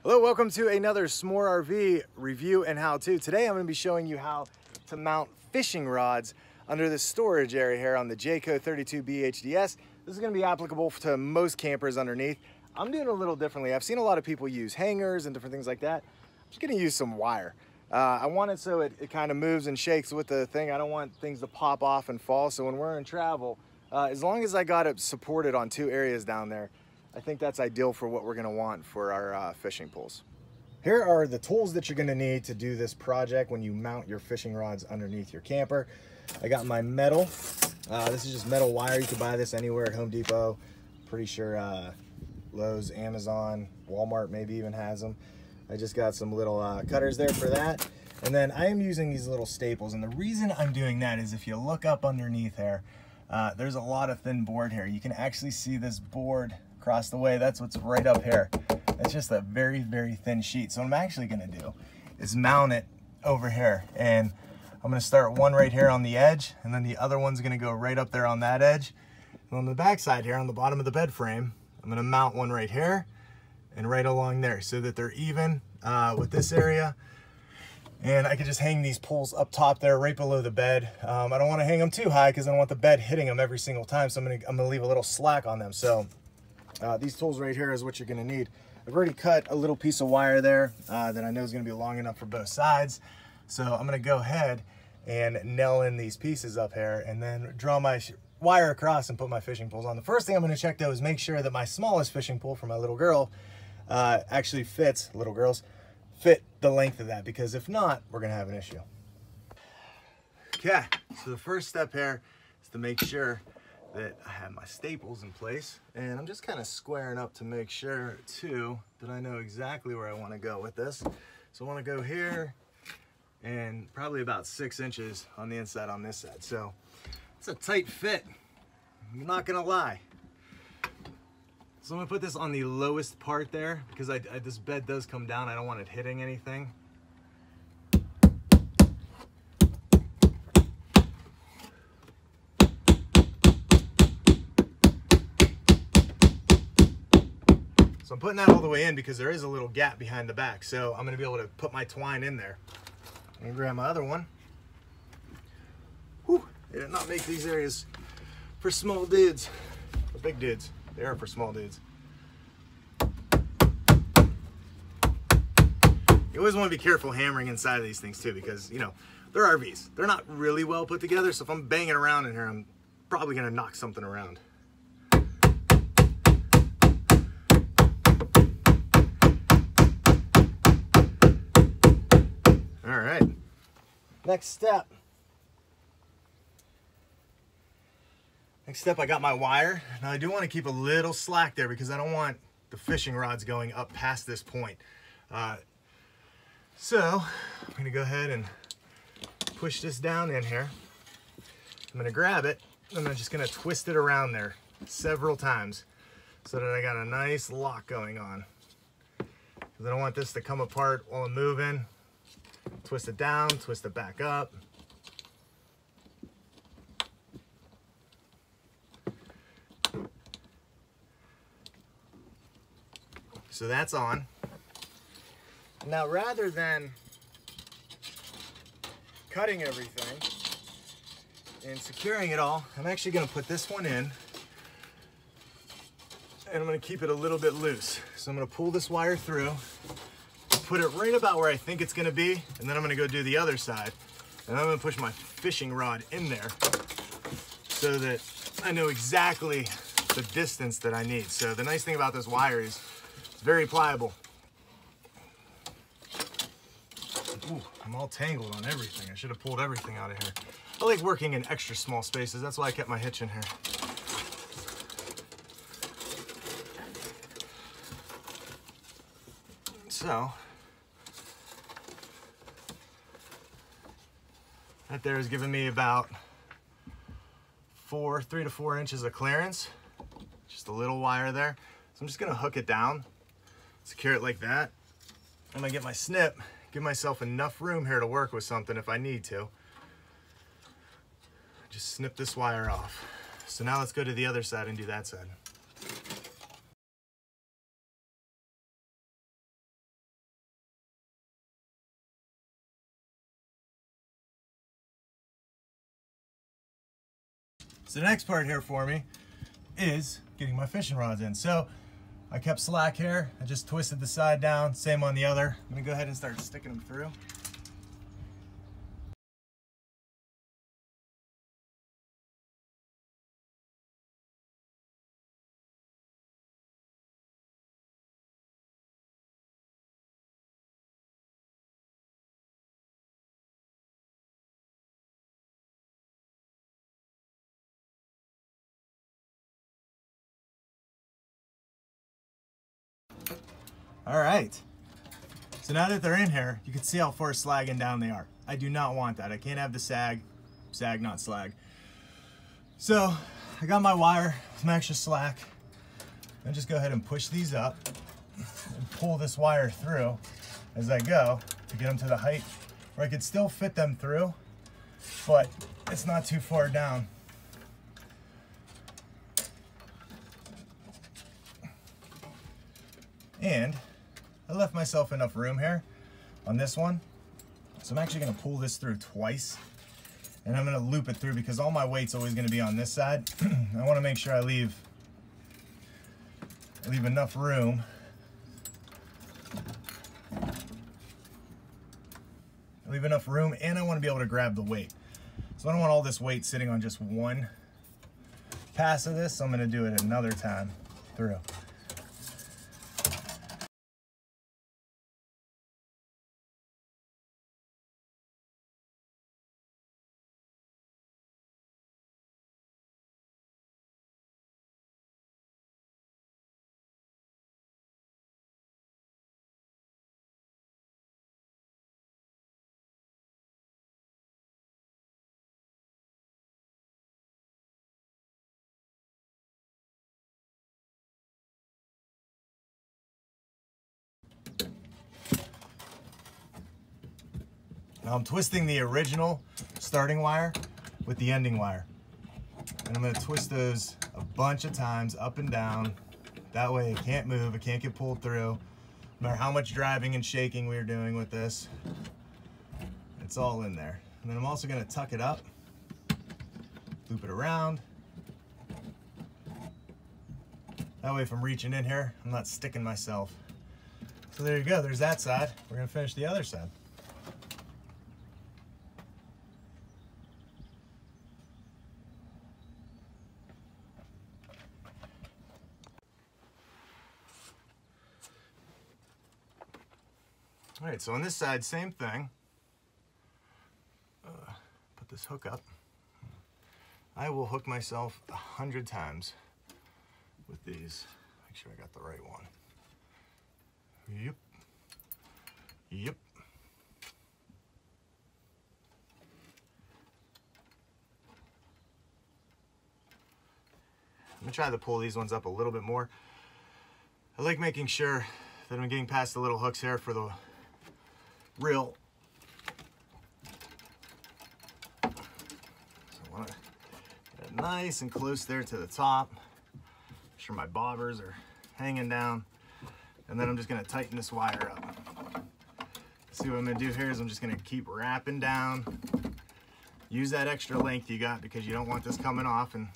Hello, welcome to another S'more RV review and how-to. Today I'm going to be showing you how to mount fishing rods under the storage area here on the Jayco 32B HDS. This is going to be applicable to most campers underneath. I'm doing a little differently. I've seen a lot of people use hangers and different things like that. I'm just going to use some wire. I want it so it kind of moves and shakes with the thing. I don't want things to pop off and fall. So when we're in travel, as long as I got it supported on two areas down there, I think that's ideal for what we're gonna want for our fishing poles. Here are the tools that you're gonna need to do this project when you mount your fishing rods underneath your camper. I got my metal. This is just metal wire. You can buy this anywhere at Home Depot. Pretty sure Lowe's, Amazon, Walmart maybe even has them. I just got some little cutters there for that. And then I am using these little staples. And the reason I'm doing that is if you look up underneath there, there's a lot of thin board here. You can actually see this board across the way. That's what's right up here. It's just a very, very thin sheet. So what I'm actually gonna do is mount it over here. And I'm gonna start one right here on the edge, and then the other one's gonna go right up there on that edge. And on the back side here, on the bottom of the bed frame, I'm gonna mount one right here and right along there so that they're even with this area. And I can just hang these poles up top there right below the bed. I don't wanna hang them too high because I don't want the bed hitting them every single time. So I'm gonna leave a little slack on them. So these tools right here is what you're gonna need. I've already cut a little piece of wire there that I know is gonna be long enough for both sides. So I'm gonna go ahead and nail in these pieces up here and then draw my wire across and put my fishing poles on. The first thing I'm gonna check though is make sure that my smallest fishing pole for my little girl actually fits, little girls, fit the length of that, because if not, we're gonna have an issue. Okay, so the first step here is to make sure that I have my staples in place, and I'm just kind of squaring up to make sure too that I know exactly where I want to go with this. So I want to go here and probably about 6 inches on the inside on this side. So it's a tight fit, I'm not gonna lie. So I'm gonna put this on the lowest part there because this bed does come down. I don't want it hitting anything. So I'm putting that all the way in because there is a little gap behind the back. So I'm gonna be able to put my twine in there. I'm gonna grab my other one. Whew, they did not make these areas for small dudes, or big dudes. They are for small dudes. You always want to be careful hammering inside of these things too, because you know, they're RVs. They're not really well put together. So if I'm banging around in here, I'm probably gonna knock something around. All right, next step. I got my wire. Now I do want to keep a little slack there because I don't want the fishing rods going up past this point. So I'm gonna go ahead and push this down in here. I'm gonna grab it and I'm just gonna twist it around there several times so that I got a nice lock going on. Because I don't want this to come apart while I'm moving. Twist it down, twist it back up. So that's on. Now, rather than cutting everything and securing it all, I'm actually gonna put this one in and I'm gonna keep it a little bit loose. So I'm gonna pull this wire through, put it right about where I think it's gonna be, and then I'm gonna go do the other side. And I'm gonna push my fishing rod in there so that I know exactly the distance that I need. So the nice thing about this wire is it's very pliable. Ooh, I'm all tangled on everything. I should have pulled everything out of here. I like working in extra small spaces. That's why I kept my hitch in here. So that there is giving me about 3 to 4 inches of clearance. Just a little wire there. So I'm just gonna hook it down, secure it like that. I'm gonna get my snip, give myself enough room here to work with something if I need to. Just snip this wire off. So now let's go to the other side and do that side. So the next part here for me is getting my fishing rods in. So I kept slack here. I just twisted the side down, same on the other. I'm gonna go ahead and start sticking them through. All right, so now that they're in here, you can see how far slagging down they are. I do not want that. I can't have the sag, not slag. So I got my wire, some extra slack. I'll just go ahead and push these up and pull this wire through as I go to get them to the height where I could still fit them through, but it's not too far down. And I left myself enough room here on this one. So I'm actually gonna pull this through twice, and I'm gonna loop it through because all my weight's always gonna be on this side. I wanna make sure I leave enough room and I wanna be able to grab the weight. So I don't want all this weight sitting on just one pass of this, so I'm gonna do it another time through. Now I'm twisting the original starting wire with the ending wire. And I'm gonna twist those a bunch of times up and down. That way it can't move, it can't get pulled through. No matter how much driving and shaking we're doing with this, it's all in there. And then I'm also gonna tuck it up, loop it around. That way if I'm reaching in here, I'm not sticking myself. So there you go, there's that side. We're gonna finish the other side. All right, so on this side, same thing. Put this hook up. I will hook myself 100 times with these. Make sure I got the right one. Yep. Yep. I'm gonna try to pull these ones up a little bit more. I like making sure that I'm getting past the little hooks here for the reel. So I want to get it nice and close there to the top. Make sure my bobbers are hanging down. And then I'm just going to tighten this wire up. See what I'm going to do here is I'm just going to keep wrapping down. Use that extra length you got because you don't want this coming off, and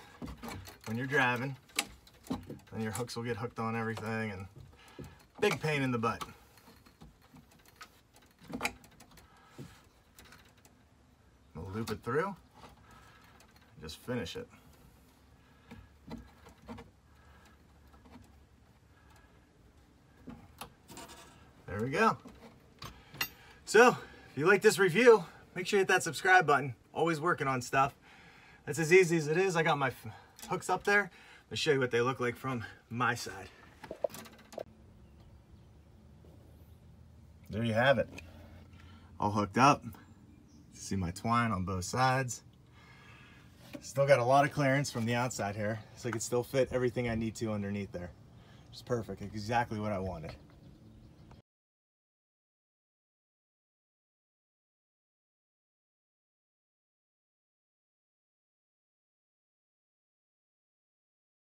when you're driving, then your hooks will get hooked on everything, and big pain in the butt. I'll loop it through, just finish it. There we go. So, if you like this review, make sure you hit that subscribe button. Always working on stuff. That's as easy as it is. I got my hooks up there. I'll show you what they look like from my side. There you have it. All hooked up. See my twine on both sides. Still got a lot of clearance from the outside here, so I can still fit everything I need to underneath there. It's perfect, exactly what I wanted.